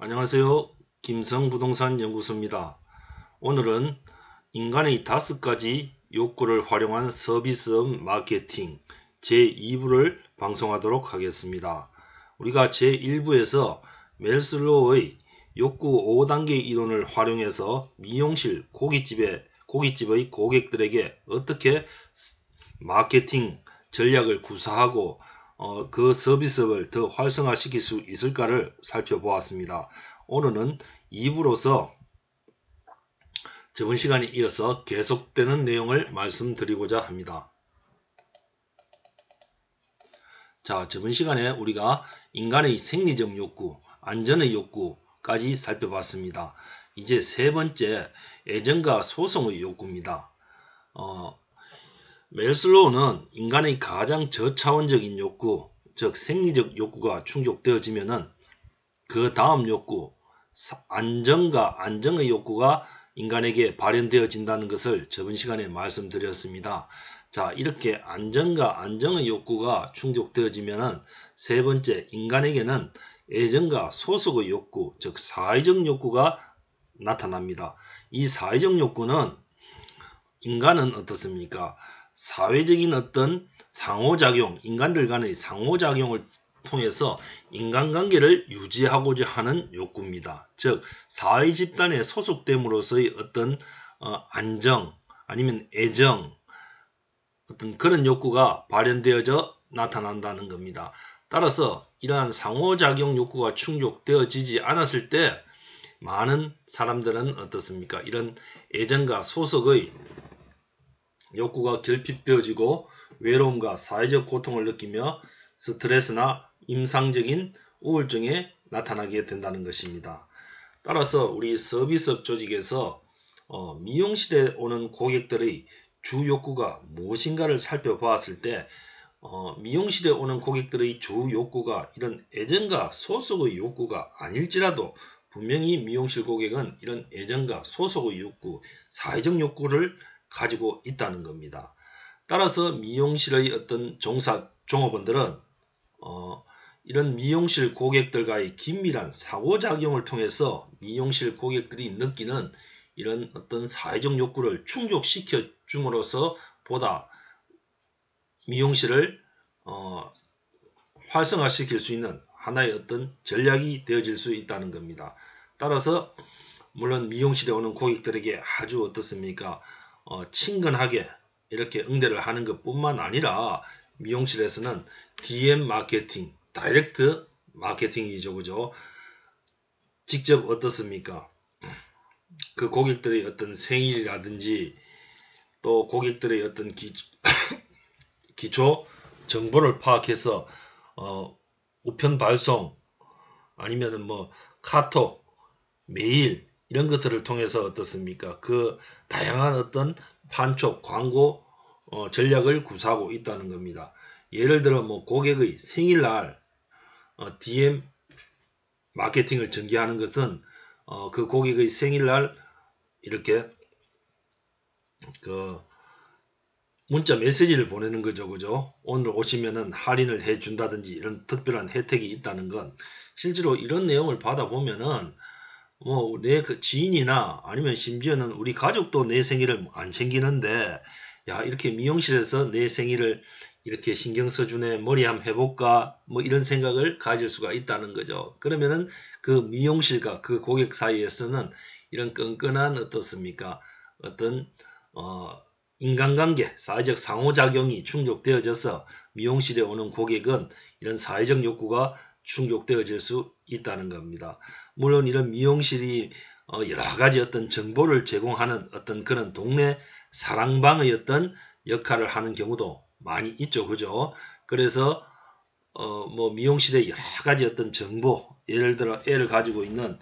안녕하세요. 김성부동산 연구소입니다. 오늘은 인간의 5가지 욕구를 활용한 서비스업 마케팅 제2부를 방송하도록 하겠습니다. 우리가 제1부에서 멜슬로우의 욕구 5단계 이론을 활용해서 미용실, 고깃집의 고객들에게 어떻게 마케팅 전략을 구사하고 그 서비스업을 더 활성화시킬 수 있을까를 살펴보았습니다. 오늘은 2부로서 저번 시간에 이어서 계속되는 내용을 말씀드리고자 합니다. 자, 저번 시간에 우리가 인간의 생리적 욕구, 안전의 욕구까지 살펴봤습니다. 이제 세 번째, 애정과 소송의 욕구입니다. 멜슬로우는 인간의 가장 저차원적인 욕구, 즉 생리적 욕구가 충족되어지면은 그 다음 욕구, 안정과 안정의 욕구가 인간에게 발현되어진다는 것을 저번 시간에 말씀드렸습니다. 자, 이렇게 안정과 안정의 욕구가 충족되어지면은 세 번째, 인간에게는 애정과 소속의 욕구, 즉 사회적 욕구가 나타납니다. 이 사회적 욕구는 인간은 어떻습니까? 사회적인 어떤 상호작용, 인간들 간의 상호작용을 통해서 인간관계를 유지하고자 하는 욕구입니다. 즉 사회 집단에 소속됨으로써의 어떤 안정 아니면 애정 어떤 그런 욕구가 발현되어져 나타난다는 겁니다. 따라서 이러한 상호작용 욕구가 충족되어지지 않았을 때 많은 사람들은 어떻습니까? 이런 애정과 소속의 욕구가 결핍되어지고 외로움과 사회적 고통을 느끼며 스트레스나 임상적인 우울증에 나타나게 된다는 것입니다. 따라서 우리 서비스업 조직에서 미용실에 오는 고객들의 주 욕구가 무엇인가를 살펴보았을 때 미용실에 오는 고객들의 주 욕구가 이런 애정과 소속의 욕구가 아닐지라도 분명히 미용실 고객은 이런 애정과 소속의 욕구, 사회적 욕구를 가지고 있다는 겁니다. 따라서 미용실의 어떤 종업원들은 이런 미용실 고객들과의 긴밀한 상호작용을 통해서 미용실 고객들이 느끼는 이런 어떤 사회적 욕구를 충족시켜 줌으로써 보다 미용실을 활성화시킬 수 있는 하나의 어떤 전략이 되어질 수 있다는 겁니다. 따라서 물론 미용실에 오는 고객들에게 아주 어떻습니까? 친근하게 이렇게 응대를 하는 것 뿐만 아니라 미용실에서는 DM 마케팅, 다이렉트 마케팅이죠. 그죠? 직접 어떻습니까? 그 고객들의 어떤 생일이라든지 또 고객들의 어떤 기초 정보를 파악해서 우편 발송 아니면은 뭐 카톡, 메일 이런 것들을 통해서 어떻습니까? 그 다양한 어떤 판촉, 광고 전략을 구사하고 있다는 겁니다. 예를 들어 뭐 고객의 생일날 DM 마케팅을 전개하는 것은 그 고객의 생일날 이렇게 그 문자 메시지를 보내는 거죠. 그죠? 오늘 오시면은 할인을 해 준다든지 이런 특별한 혜택이 있다는 건 실제로 이런 내용을 받아보면은 뭐 내 그 지인이나 아니면 심지어는 우리 가족도 내 생일을 안 챙기는데 야 이렇게 미용실에서 내 생일을 이렇게 신경 써주네 머리 한번 해볼까 뭐 이런 생각을 가질 수가 있다는 거죠. 그러면은 그 미용실과 그 고객 사이에서는 이런 끈끈한 어떻습니까? 어떤 인간관계, 사회적 상호작용이 충족되어져서 미용실에 오는 고객은 이런 사회적 욕구가 충족되어질 수 있다는 겁니다. 물론 이런 미용실이 여러가지 어떤 정보를 제공하는 어떤 그런 동네 사랑방의 어떤 역할을 하는 경우도 많이 있죠. 그죠? 그래서 뭐 미용실에 여러가지 어떤 정보, 예를 들어 애를 가지고 있는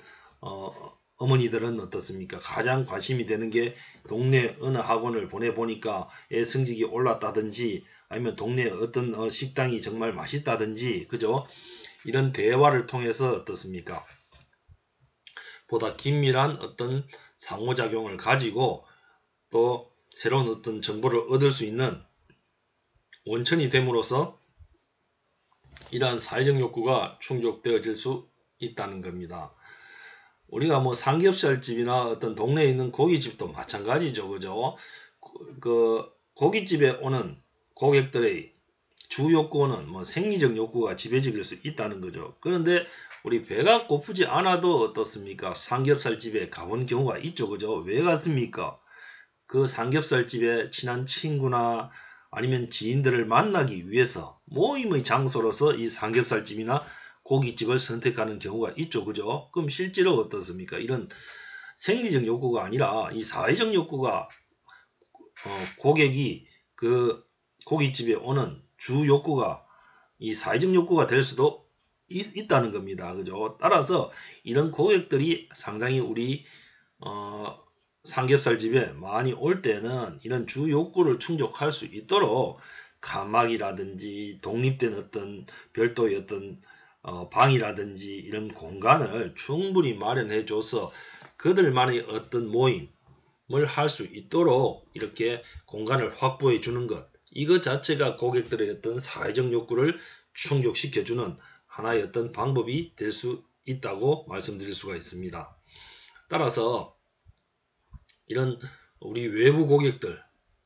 어머니들은 어떻습니까? 가장 관심이 되는 게 동네 어느 학원을 보내보니까 애 성적이 올랐다든지 아니면 동네 어떤 식당이 정말 맛있다든지 그죠? 이런 대화를 통해서 어떻습니까? 보다 긴밀한 어떤 상호작용을 가지고 또 새로운 어떤 정보를 얻을 수 있는 원천이 됨으로써 이러한 사회적 욕구가 충족되어질 수 있다는 겁니다. 우리가 뭐 삼겹살집이나 어떤 동네에 있는 고깃집도 마찬가지죠. 그죠? 그 고깃집에 오는 고객들의 주 욕구는 뭐 생리적 욕구가 지배적일 수 있다는 거죠. 그런데 우리 배가 고프지 않아도 어떻습니까? 삼겹살집에 가본 경우가 있죠. 그죠? 왜 갔습니까? 그 삼겹살집에 친한 친구나 아니면 지인들을 만나기 위해서 모임의 장소로서 이 삼겹살집이나 고깃집을 선택하는 경우가 있죠. 그죠? 그럼 실제로 어떻습니까? 이런 생리적 욕구가 아니라 이 사회적 욕구가 고객이 그 고깃집에 오는 주 욕구가 이 사회적 욕구가 될 수도 있다는 겁니다. 그죠? 따라서 이런 고객들이 상당히 우리 삼겹살집에 많이 올 때는 이런 주 욕구를 충족할 수 있도록 칸막이라든지 독립된 어떤 별도의 어떤 방이라든지 이런 공간을 충분히 마련해 줘서 그들만의 어떤 모임을 할 수 있도록 이렇게 공간을 확보해 주는 것, 이것 자체가 고객들의 어떤 사회적 욕구를 충족시켜주는 하나의 어떤 방법이 될 수 있다고 말씀드릴 수가 있습니다. 따라서 이런 우리 외부 고객들,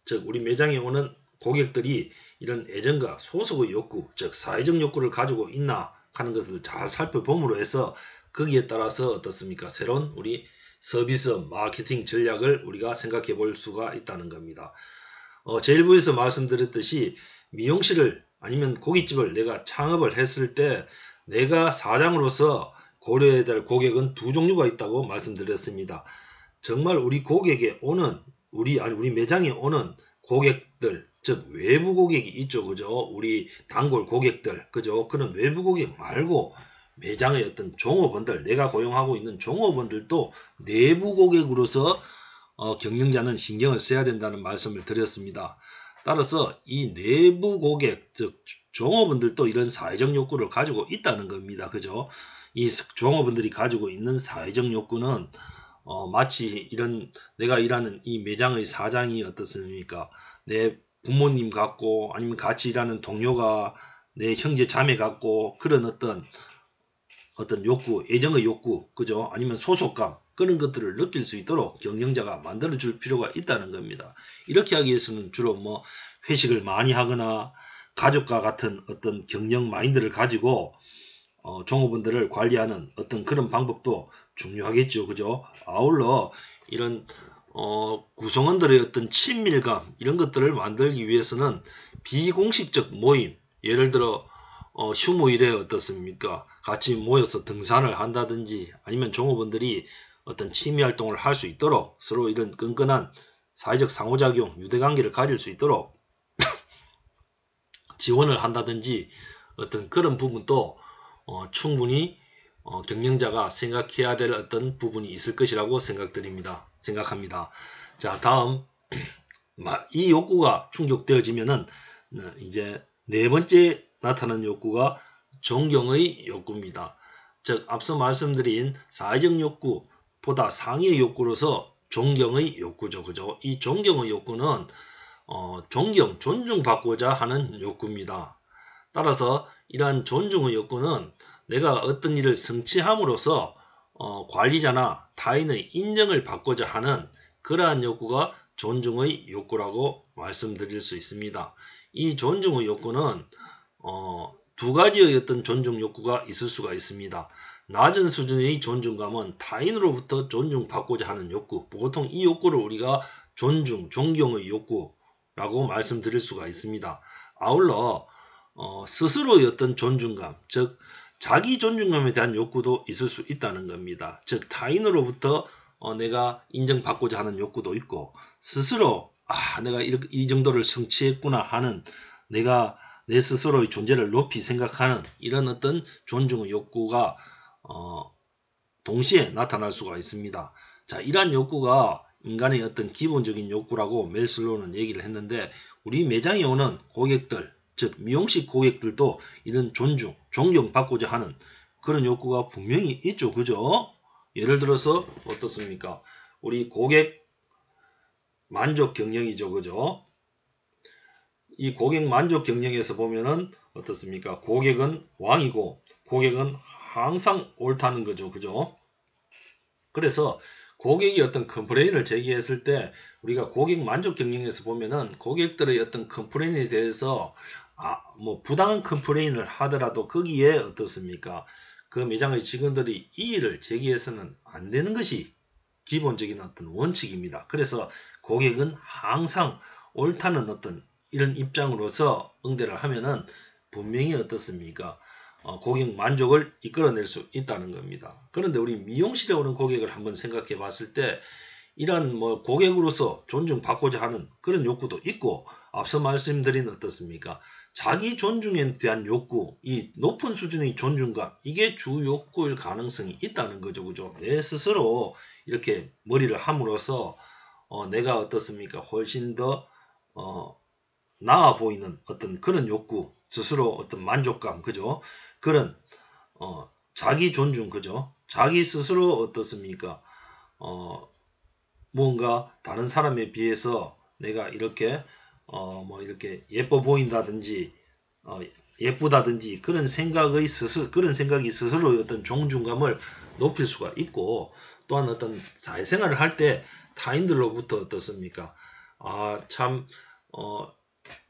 즉 우리 매장에 오는 고객들이 이런 애정과 소속의 욕구, 즉 사회적 욕구를 가지고 있나 하는 것을 잘 살펴봄으로 해서 거기에 따라서 어떻습니까? 새로운 우리 서비스 마케팅 전략을 우리가 생각해 볼 수가 있다는 겁니다. 제1부에서 말씀드렸듯이 미용실을 아니면 고깃집을 내가 창업을 했을 때 내가 사장으로서 고려해야 될 고객은 두 종류가 있다고 말씀드렸습니다. 정말 우리 고객에 오는 우리 매장에 오는 고객들, 즉 외부 고객이 있죠. 그죠? 우리 단골 고객들, 그죠? 그런 외부 고객 말고 매장의 어떤 종업원들, 내가 고용하고 있는 종업원들도 내부 고객으로서 경영자는 신경을 써야 된다는 말씀을 드렸습니다. 따라서 이 내부 고객, 즉 종업원들도 이런 사회적 욕구를 가지고 있다는 겁니다. 그죠? 이 종업원들이 가지고 있는 사회적 욕구는 마치 이런 내가 일하는 이 매장의 사장이 어떻습니까? 내 부모님 같고 아니면 같이 일하는 동료가 내 형제 자매 같고 그런 어떤 욕구, 애정의 욕구, 그죠? 아니면 소속감, 그런 것들을 느낄 수 있도록 경영자가 만들어줄 필요가 있다는 겁니다. 이렇게 하기 위해서는 주로 뭐 회식을 많이 하거나 가족과 같은 어떤 경영 마인드를 가지고 종업원들을 관리하는 어떤 그런 방법도 중요하겠죠. 그죠? 아울러 이런 구성원들의 어떤 친밀감 이런 것들을 만들기 위해서는 비공식적 모임, 예를 들어 휴무일에 어떻습니까? 같이 모여서 등산을 한다든지 아니면 종업원들이 어떤 취미활동을 할 수 있도록 서로 이런 끈끈한 사회적 상호작용, 유대관계를 가질 수 있도록 지원을 한다든지 어떤 그런 부분도 충분히 경영자가 생각해야 될 어떤 부분이 있을 것이라고 생각합니다. 자, 다음 이 욕구가 충족되어지면은 이제 네 번째 나타나는 욕구가 존경의 욕구입니다. 즉 앞서 말씀드린 사회적 욕구보다 상위의 욕구로서 존경의 욕구죠. 그죠? 이 존경의 욕구는 존중받고자 하는 욕구입니다. 따라서 이러한 존중의 욕구는 내가 어떤 일을 성취함으로써 관리자나 타인의 인정을 받고자 하는 그러한 욕구가 존중의 욕구라고 말씀드릴 수 있습니다. 이 존중의 욕구는 두 가지의 어떤 존중 욕구가 있을 수가 있습니다. 낮은 수준의 존중감은 타인으로부터 존중받고자 하는 욕구, 보통 이 욕구를 우리가 존경의 욕구라고 말씀드릴 수가 있습니다. 아울러 스스로의 어떤 존중감, 즉 자기 존중감에 대한 욕구도 있을 수 있다는 겁니다. 즉 타인으로부터 내가 인정받고자 하는 욕구도 있고 스스로 내가 이 정도를 성취했구나 하는 내가 내 스스로의 존재를 높이 생각하는 이런 어떤 존중의 욕구가 동시에 나타날 수가 있습니다. 자, 이러한 욕구가 인간의 어떤 기본적인 욕구라고 멜슬로는 얘기를 했는데 우리 매장에 오는 고객들, 즉 미용실 고객들도 이런 존경받고자 하는 그런 욕구가 분명히 있죠. 그죠? 예를 들어서 어떻습니까? 우리 고객 만족 경영이죠. 그죠? 이 고객 만족 경영에서 보면은 어떻습니까? 고객은 왕이고 고객은 항상 옳다는 거죠. 그죠? 그래서 고객이 어떤 컴플레인을 제기했을 때 우리가 고객 만족 경영에서 보면은 고객들의 어떤 컴플레인에 대해서 뭐 부당한 컴플레인을 하더라도 거기에 어떻습니까? 그 매장의 직원들이 이의를 제기해서는 안 되는 것이 기본적인 어떤 원칙입니다. 그래서 고객은 항상 옳다는 어떤 이런 입장으로서 응대를 하면은 분명히 어떻습니까? 고객 만족을 이끌어낼 수 있다는 겁니다. 그런데 우리 미용실에 오는 고객을 한번 생각해 봤을 때 이러한 뭐 고객으로서 존중받고자 하는 그런 욕구도 있고 앞서 말씀드린 어떻습니까? 자기 존중에 대한 욕구, 이 높은 수준의 존중감, 이게 주 욕구일 가능성이 있다는 거죠. 그죠? 내 스스로 이렇게 머리를 함으로써 내가 어떻습니까? 훨씬 더 나아 보이는 어떤 그런 욕구, 스스로 어떤 만족감, 그죠? 그런 자기 존중, 그죠? 자기 스스로 어떻습니까? 뭔가 다른 사람에 비해서 내가 이렇게 뭐 이렇게 예뻐 보인다든지 예쁘다든지 그런 생각이 스스로의 어떤 존중감을 높일 수가 있고, 또한 어떤 사회생활을 할 때 타인들로부터 어떻습니까? 참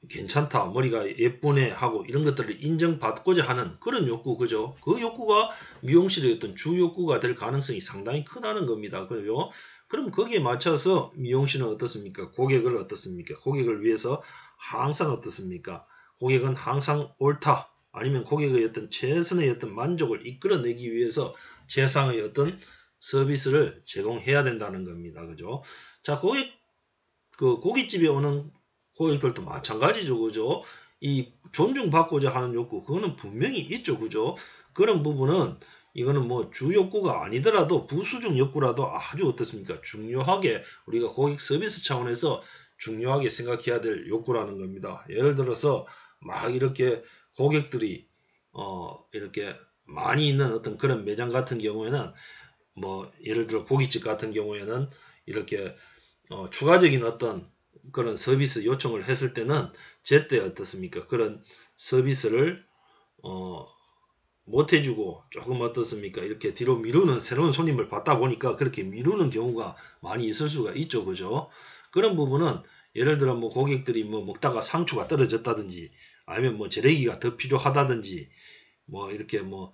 괜찮다, 머리가 예쁘네 하고 이런 것들을 인정받고자 하는 그런 욕구, 그죠? 그 욕구가 미용실의 어떤 주 욕구가 될 가능성이 상당히 크다는 겁니다. 그죠? 그럼 거기에 맞춰서 미용실은 어떻습니까? 고객을 어떻습니까? 고객을 위해서 항상 어떻습니까? 고객은 항상 옳다, 아니면 고객의 어떤 최선의 어떤 만족을 이끌어내기 위해서 최상의 어떤 서비스를 제공해야 된다는 겁니다. 그죠? 자, 고깃집에 오는 고객들도 마찬가지죠. 그죠? 이 존중받고자 하는 욕구, 그거는 분명히 있죠. 그죠? 그런 부분은 이거는 뭐 주 욕구가 아니더라도 부수중 욕구라도 아주 어떻습니까? 중요하게 우리가 고객 서비스 차원에서 중요하게 생각해야 될 욕구라는 겁니다. 예를 들어서 막 이렇게 고객들이 이렇게 많이 있는 어떤 그런 매장 같은 경우에는 뭐 예를 들어 고깃집 같은 경우에는 이렇게 추가적인 어떤 그런 서비스 요청을 했을 때는 제때 어떻습니까? 그런 서비스를 못 해주고 조금 어떻습니까? 이렇게 뒤로 미루는, 새로운 손님을 받다 보니까 그렇게 미루는 경우가 많이 있을 수가 있죠. 그죠? 그런 부분은 예를 들어 뭐 고객들이 뭐 먹다가 상추가 떨어졌다든지 아니면 뭐 재래기가 더 필요하다든지 뭐 이렇게 뭐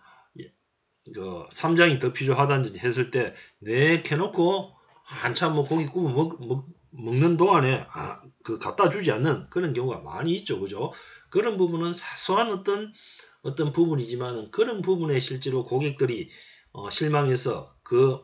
삼장이 더 필요하다든지 했을 때 내켜놓고 한참 뭐 고기 구워 먹는 동안에 그 갖다 주지 않는 그런 경우가 많이 있죠. 그죠? 그런 부분은 사소한 어떤 부분이지만 그런 부분에 실제로 고객들이 실망해서 그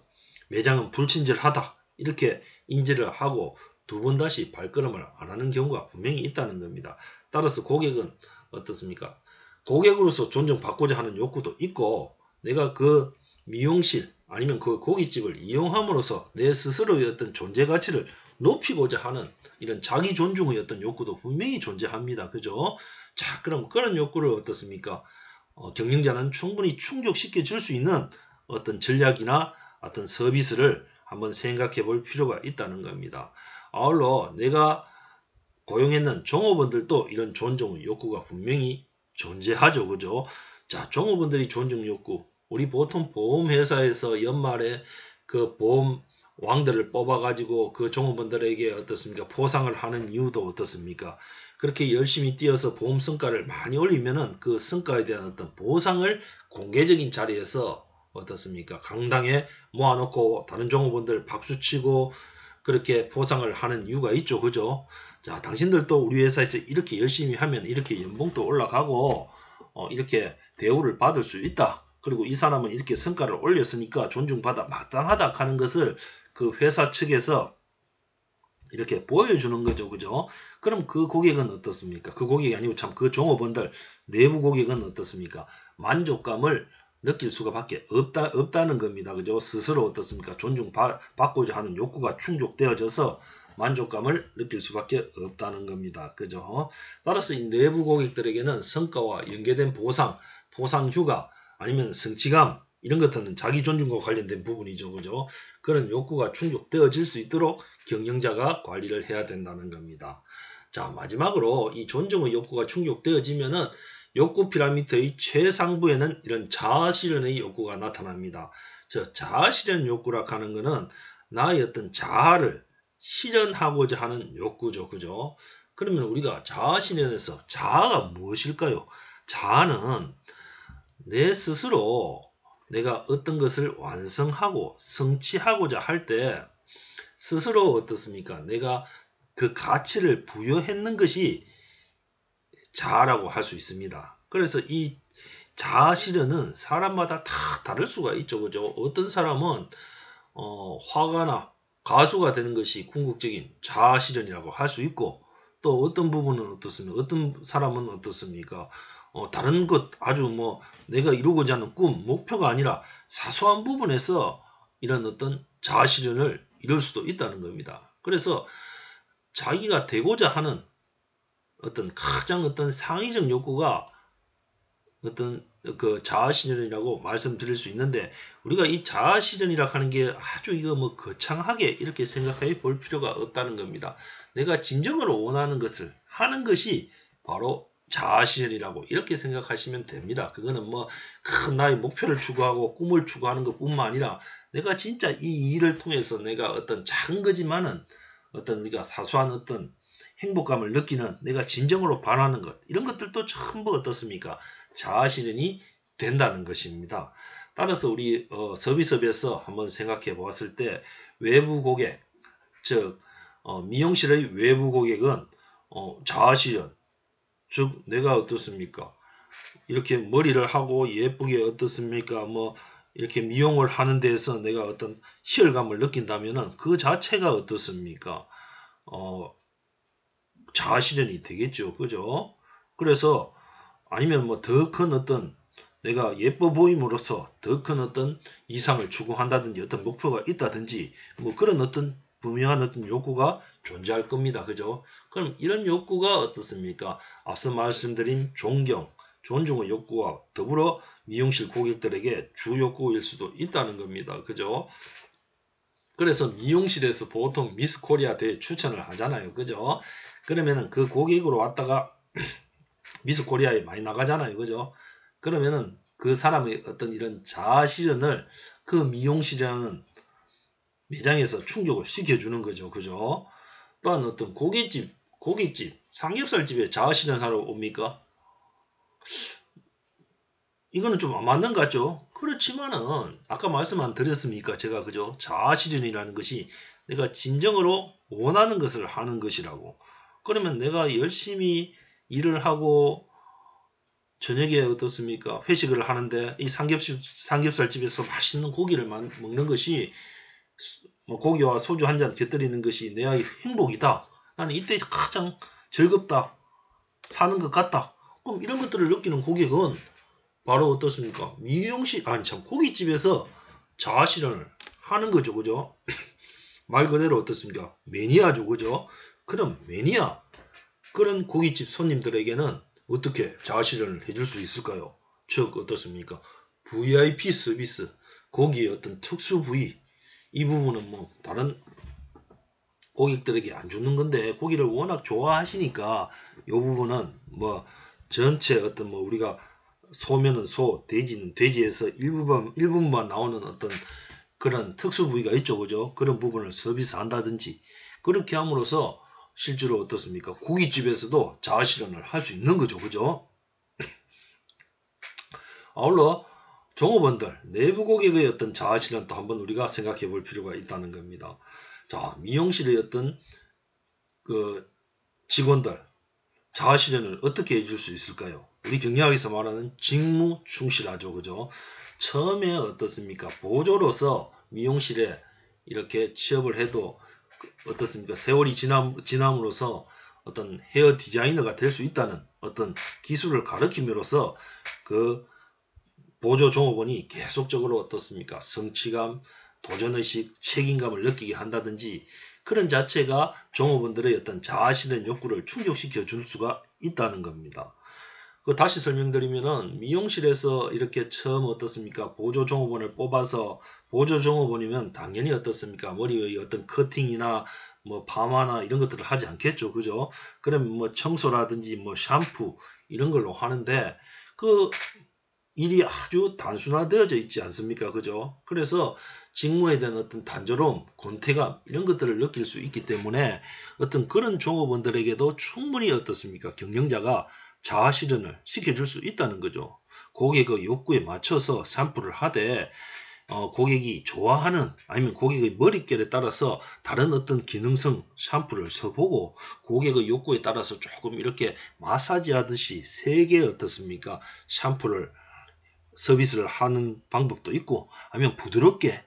매장은 불친절하다 이렇게 인지를 하고 두 번 다시 발걸음을 안 하는 경우가 분명히 있다는 겁니다. 따라서 고객은 어떻습니까? 고객으로서 존중받고자 하는 욕구도 있고, 내가 그 미용실 아니면 그 고깃집을 이용함으로써 내 스스로의 어떤 존재 가치를 높이고자 하는 이런 자기 존중의 어떤 욕구도 분명히 존재합니다. 그죠? 자, 그럼 그런 욕구를 어떻습니까? 경영자는 충분히 충족시켜 줄 수 있는 어떤 전략이나 어떤 서비스를 한번 생각해 볼 필요가 있다는 겁니다. 아울러 내가 고용했는 종업원들도 이런 존중의 욕구가 분명히 존재하죠. 그죠? 자, 종업원들이 존중 욕구. 우리 보통 보험회사에서 연말에 그 보험 왕들을 뽑아가지고 그 종업원들에게 어떻습니까? 포상을 하는 이유도 어떻습니까? 그렇게 열심히 뛰어서 보험 성과를 많이 올리면은 그 성과에 대한 어떤 보상을 공개적인 자리에서 어떻습니까? 강당에 모아놓고 다른 종업원들 박수치고 그렇게 포상을 하는 이유가 있죠. 그죠? 자, 당신들도 우리 회사에서 이렇게 열심히 하면 이렇게 연봉도 올라가고 이렇게 대우를 받을 수 있다. 그리고 이 사람은 이렇게 성과를 올렸으니까 존중받아 마땅하다 하는 것을 그 회사 측에서 이렇게 보여주는 거죠. 그죠? 그럼 그 고객은 어떻습니까? 그 고객이 아니고 참 그 종업원들, 내부 고객은 어떻습니까? 만족감을 느낄 수가 밖에 없다는 겁니다. 그죠? 스스로 어떻습니까? 존중받고자 하는 욕구가 충족되어져서 만족감을 느낄 수밖에 없다는 겁니다. 그죠? 따라서 이 내부 고객들에게는 성과와 연계된 보상 휴가, 아니면 성취감, 이런 것들은 자기 존중과 관련된 부분이죠. 그죠? 그런 욕구가 충족되어질 수 있도록 경영자가 관리를 해야 된다는 겁니다. 자, 마지막으로 이 존중의 욕구가 충족되어지면은 욕구 피라미드의 최상부에는 이런 자아 실현의 욕구가 나타납니다. 저 자아 실현 욕구라 하는 거는 나의 어떤 자아를 실현하고자 하는 욕구죠. 그죠? 그러면 우리가 자아 실현에서 자아가 무엇일까요? 자아는 내 스스로 내가 어떤 것을 완성하고 성취하고자 할 때 스스로 어떻습니까? 내가 그 가치를 부여했는 것이 자아라고 할 수 있습니다. 그래서 이 자아 실현은 사람마다 다 다를 수가 있죠. 그죠? 어떤 사람은 화가나 가수가 되는 것이 궁극적인 자아 실현이라고 할 수 있고, 또 어떤 부분은 어떻습니까? 어떤 사람은 어떻습니까? 다른 것 아주 뭐 내가 이루고자 하는 꿈, 목표가 아니라 사소한 부분에서 이런 어떤 자아 실현을 이룰 수도 있다는 겁니다. 그래서 자기가 되고자 하는 어떤 가장 어떤 상위적 욕구가 어떤 그 자아 실현이라고 말씀드릴 수 있는데, 우리가 이 자아 실현이라 하는 게 아주 이거 뭐 거창하게 이렇게 생각해 볼 필요가 없다는 겁니다. 내가 진정으로 원하는 것을 하는 것이 바로 자아 실현이라고 이렇게 생각하시면 됩니다. 그거는 뭐 큰 나의 목표를 추구하고 꿈을 추구하는 것뿐만 아니라 내가 진짜 이 일을 통해서 내가 어떤 작은 거지만은 어떤 우리가 사소한 어떤 행복감을 느끼는, 내가 진정으로 바라는 것, 이런 것들도 전부 어떻습니까? 자아 실현이 된다는 것입니다. 따라서 우리 서비스업에서 한번 생각해 보았을 때 외부 고객, 즉 미용실의 외부 고객은 자아 실현, 즉 내가 어떻습니까? 이렇게 머리를 하고 예쁘게 어떻습니까? 뭐 이렇게 미용을 하는 데에서 내가 어떤 희열감을 느낀다면은 그 자체가 어떻습니까? 자아 실현이 되겠죠. 그죠? 그래서 아니면 뭐 더 큰 어떤 내가 예뻐 보임으로써 더 큰 어떤 이상을 추구한다든지 어떤 목표가 있다든지 뭐 그런 어떤 분명한 어떤 욕구가 존재할 겁니다. 그죠? 그럼 이런 욕구가 어떻습니까? 앞서 말씀드린 존중의 욕구와 더불어 미용실 고객들에게 주 욕구일 수도 있다는 겁니다. 그죠? 그래서 미용실에서 보통 미스 코리아 대회 추천을 하잖아요. 그죠? 그러면은 그 고객으로 왔다가 미스 코리아에 많이 나가잖아요. 그죠? 그러면은 그 사람의 어떤 이런 자아 실현을 그 미용실이라는 매장에서 충족을 시켜주는 거죠. 그죠? 또한 어떤 고깃집, 삼겹살집에 자아 실현하러 옵니까? 이거는 좀 안 맞는 것 같죠? 그렇지만은 아까 말씀 안 드렸습니까? 제가 그죠? 자아 실현이라는 것이 내가 진정으로 원하는 것을 하는 것이라고. 그러면 내가 열심히 일을 하고 저녁에 어떻습니까? 회식을 하는데 이 삼겹살집에서 맛있는 고기를 먹는 것이 뭐 고기와 소주 한 잔 곁들이는 것이 내 행복이다. 나는 이때 가장 즐겁다. 사는 것 같다. 그럼 이런 것들을 느끼는 고객은 바로 어떻습니까? 미용실, 아니 참 고깃집에서 자아 실현을 하는 거죠. 그죠? 말 그대로 어떻습니까? 매니아죠. 그죠? 그럼 매니아, 그런 고깃집 손님들에게는 어떻게 자아 실현을 해줄 수 있을까요? 즉 어떻습니까? VIP 서비스, 고기의 어떤 특수 부위, 이 부분은 뭐 다른 고객들에게 안 주는 건데 고기를 워낙 좋아하시니까 이 부분은 뭐 전체 어떤 뭐 우리가 소면은 소, 돼지는 돼지에서 일부만 나오는 어떤 그런 특수 부위가 있죠. 그죠? 그런 부분을 서비스한다든지 그렇게 함으로써 실제로 어떻습니까? 고깃집에서도 자아 실현을 할 수 있는 거죠. 그죠? 아울러 종업원들, 내부 고객의 어떤 자아 실현도 한번 우리가 생각해 볼 필요가 있다는 겁니다. 자, 미용실의 어떤 그 직원들 자아 실현을 어떻게 해줄 수 있을까요? 우리 경리학에서 말하는 직무 충실하죠. 그죠? 처음에 어떻습니까? 보조로서 미용실에 이렇게 취업을 해도 어떻습니까? 세월이 지남으로써 어떤 헤어 디자이너가 될 수 있다는 어떤 기술을 가르침으로써 그 보조 종업원이 계속적으로 어떻습니까? 성취감, 도전의식, 책임감을 느끼게 한다든지 그런 자체가 종업원들의 어떤 자아 실현 욕구를 충족시켜 줄 수가 있다는 겁니다. 그 다시 설명드리면은 미용실에서 이렇게 처음 어떻습니까? 보조 종업원을 뽑아서 보조 종업원이면 당연히 어떻습니까? 머리의 어떤 커팅이나 뭐 파마나 이런 것들을 하지 않겠죠. 그죠? 그러면 뭐 청소라든지 뭐 샴푸 이런 걸로 하는데 그 일이 아주 단순화되어져 있지 않습니까? 그죠? 그래서 직무에 대한 어떤 단조로움, 권태감 이런 것들을 느낄 수 있기 때문에 어떤 그런 종업원들에게도 충분히 어떻습니까? 경영자가 자아 실현을 시켜줄 수 있다는 거죠. 고객의 욕구에 맞춰서 샘플을 하되 고객이 좋아하는 아니면 고객의 머릿결에 따라서 다른 어떤 기능성 샴푸를 써보고 고객의 욕구에 따라서 조금 이렇게 마사지 하듯이 세게 어떻습니까? 샴푸를 서비스를 하는 방법도 있고 아니면 부드럽게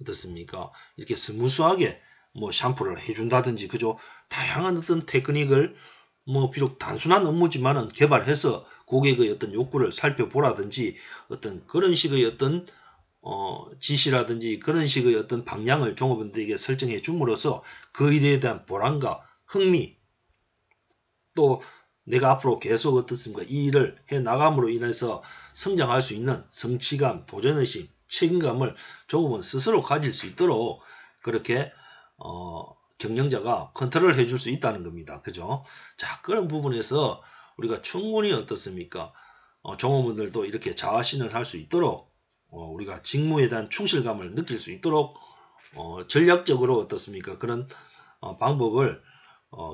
어떻습니까? 이렇게 스무스하게 뭐 샴푸를 해준다든지 그죠? 다양한 어떤 테크닉을 뭐 비록 단순한 업무지만은 개발해서 고객의 어떤 욕구를 살펴보라든지 어떤 그런 식의 어떤 지시라든지 그런 식의 어떤 방향을 종업원들에게 설정해 줌으로써 그 일에 대한 보람과 흥미 또 내가 앞으로 계속 어떻습니까? 이 일을 해 나감으로 인해서 성장할 수 있는 성취감, 도전의식, 책임감을 종업원 스스로 가질 수 있도록 그렇게 경영자가 컨트롤 해줄 수 있다는 겁니다. 그죠? 자, 그런 부분에서 우리가 충분히 어떻습니까? 종업원들도 이렇게 자아신을 할 수 있도록 우리가 직무에 대한 충실감을 느낄 수 있도록 전략적으로 어떻습니까? 그런 방법을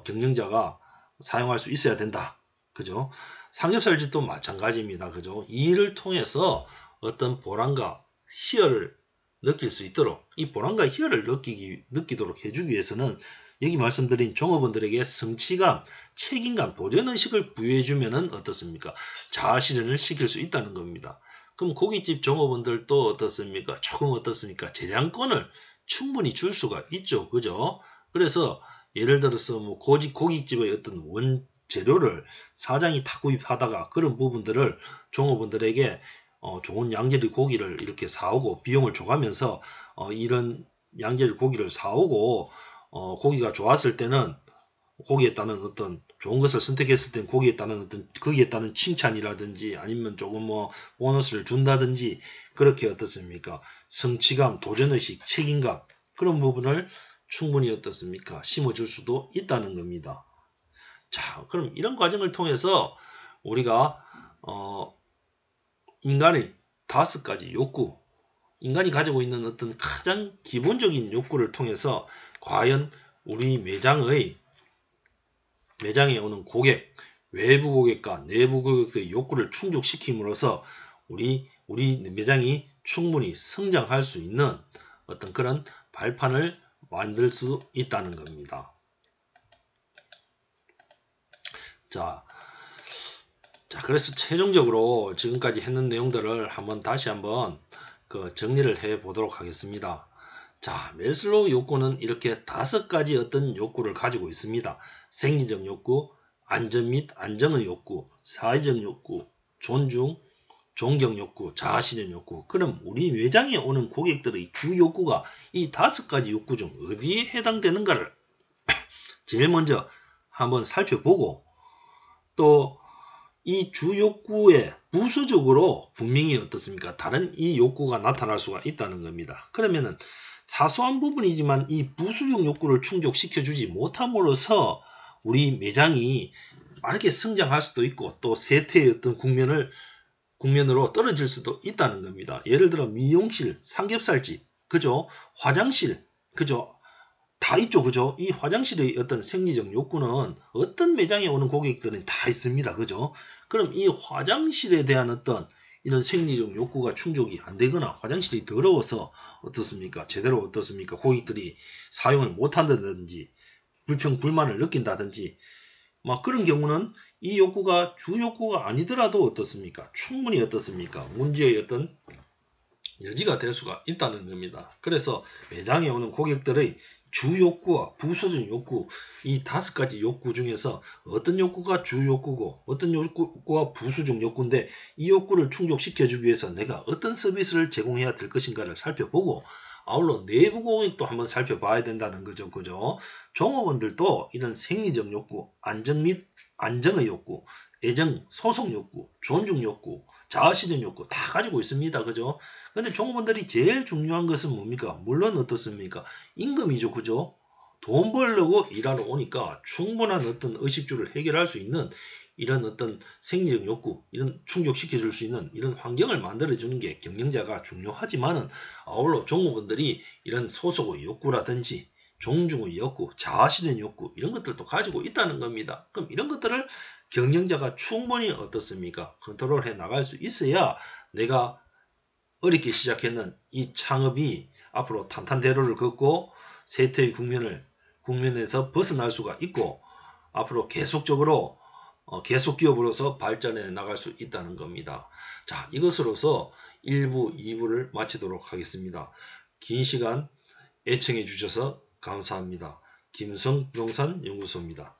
경영자가 사용할 수 있어야 된다. 그죠? 삼겹살집도 마찬가지입니다. 그죠? 이 일을 통해서 어떤 보람과 희열을 느낄 수 있도록 이 보람과 희열을 느끼도록 해주기 위해서는 여기 말씀드린 종업원들에게 성취감, 책임감, 도전의식을 부여해주면 어떻습니까? 자아실현을 시킬 수 있다는 겁니다. 그럼 고깃집 종업원들도 어떻습니까? 조금 어떻습니까? 재량권을 충분히 줄 수가 있죠. 그죠? 그래서 예를 들어서 뭐 고깃집의 어떤 원재료를 사장이 다 구입하다가 그런 부분들을 종업원들에게 좋은 양질의 고기를 이렇게 사오고 비용을 줘가면서 이런 양질의 고기를 사오고 고기가 좋았을 때는 고기에 따른 어떤 좋은 것을 선택했을 땐 거기에 따른 칭찬이라든지 아니면 조금 뭐 보너스를 준다든지 그렇게 어떻습니까? 성취감, 도전의식, 책임감 그런 부분을 충분히 어떻습니까? 심어줄 수도 있다는 겁니다. 자, 그럼 이런 과정을 통해서 우리가 인간의 5가지 욕구, 인간이 가지고 있는 어떤 가장 기본적인 욕구를 통해서 과연 우리 매장에 오는 고객, 외부 고객과 내부 고객의 욕구를 충족시킴으로써 우리 매장이 충분히 성장할 수 있는 어떤 그런 발판을 만들 수 있다는 겁니다. 자, 그래서 최종적으로 지금까지 했는 내용들을 다시 한번 정리를 해 보도록 하겠습니다. 자, 매슬로우 욕구는 이렇게 5가지 어떤 욕구를 가지고 있습니다. 생리적 욕구, 안전 및 안정의 욕구, 사회적 욕구, 존중, 존경 욕구, 자아실현 욕구. 그럼 우리 매장에 오는 고객들의 주 욕구가 이 5가지 욕구 중 어디에 해당되는가를 제일 먼저 한번 살펴보고 또 이 주 욕구에 부수적으로 분명히 어떻습니까? 다른 이 욕구가 나타날 수가 있다는 겁니다. 그러면은 사소한 부분이지만 이 부수적 욕구를 충족시켜주지 못함으로써 우리 매장이 빠르게 성장할 수도 있고 또 세태의 어떤 국면으로 떨어질 수도 있다는 겁니다. 예를 들어 미용실, 삼겹살집, 그죠? 화장실, 그죠? 다 있죠. 그죠? 이 화장실의 어떤 생리적 욕구는 어떤 매장에 오는 고객들은 다 있습니다. 그죠? 그럼 이 화장실에 대한 어떤 이런 생리적 욕구가 충족이 안 되거나 화장실이 더러워서 어떻습니까? 제대로 어떻습니까? 고객들이 사용을 못 한다든지 불만을 느낀다든지 막 그런 경우는 이 욕구가 주 욕구가 아니더라도 어떻습니까? 충분히 어떻습니까? 문제의 어떤 여지가 될 수가 있다는 겁니다. 그래서 매장에 오는 고객들의 주 욕구와 부수적 욕구 이 5가지 욕구 중에서 어떤 욕구가 주 욕구고 어떤 욕구가 부수적 욕구인데 이 욕구를 충족시켜주기 위해서 내가 어떤 서비스를 제공해야 될 것인가를 살펴보고 아울러 내부 고객도 한번 살펴봐야 된다는 거죠. 그죠? 종업원들도 이런 생리적 욕구, 안전 및 안정의 욕구, 애정, 소속 욕구, 존중 욕구, 자아실현 욕구 다 가지고 있습니다. 그죠? 근데 종업원들이 제일 중요한 것은 뭡니까? 물론 어떻습니까? 임금이죠. 그죠? 돈 벌려고 일하러 오니까 충분한 어떤 의식주를 해결할 수 있는 이런 어떤 생리적 욕구 이런 충족시켜 줄 수 있는 이런 환경을 만들어 주는 게 경영자가 중요하지만은 아울러 종업원들이 이런 소속의 욕구라든지 존중의 욕구, 자아실현 욕구 이런 것들도 가지고 있다는 겁니다. 그럼 이런 것들을 경영자가 충분히 어떻습니까? 컨트롤해 나갈 수 있어야 내가 어렵게 시작했는 이 창업이 앞으로 탄탄대로를 걷고 쇠퇴의 국면에서 벗어날 수가 있고 앞으로 계속적으로 계속 기업으로서 발전해 나갈 수 있다는 겁니다. 자, 이것으로서 1부, 2부를 마치도록 하겠습니다. 긴 시간 애청해 주셔서 감사합니다. 김성부동산 연구소입니다.